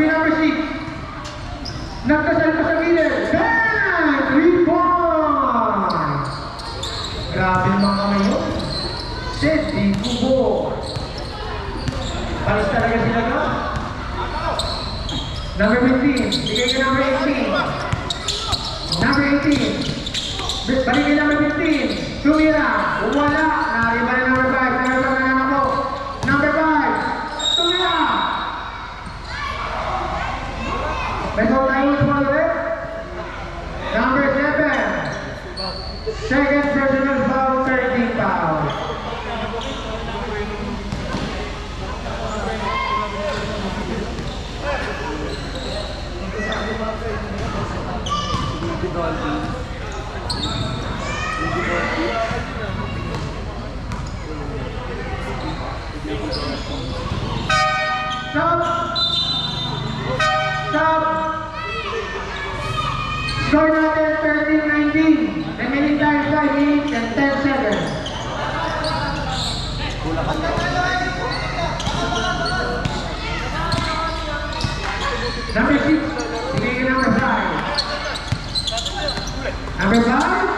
Balik number 6. Nagkasal pa sa gilid. Bang! 3 points! Grabe naman kami yun. Sedi Kubo. Palis talaga sila ka. Number 15. Bigay ka number 18. Number 18. Balik ka number 15. Tumira. Wala. Nariba na number 5. Number 5 na naman ako. Number 5. Tumira. May foul tayo sa ulit. Number 7. Second personal foul, 13 foul. Stop! Stop! Score natin 13-19. Remaining time 5 minutes and 10 seconds. Number 6. Bigay ka number 5. Number 5.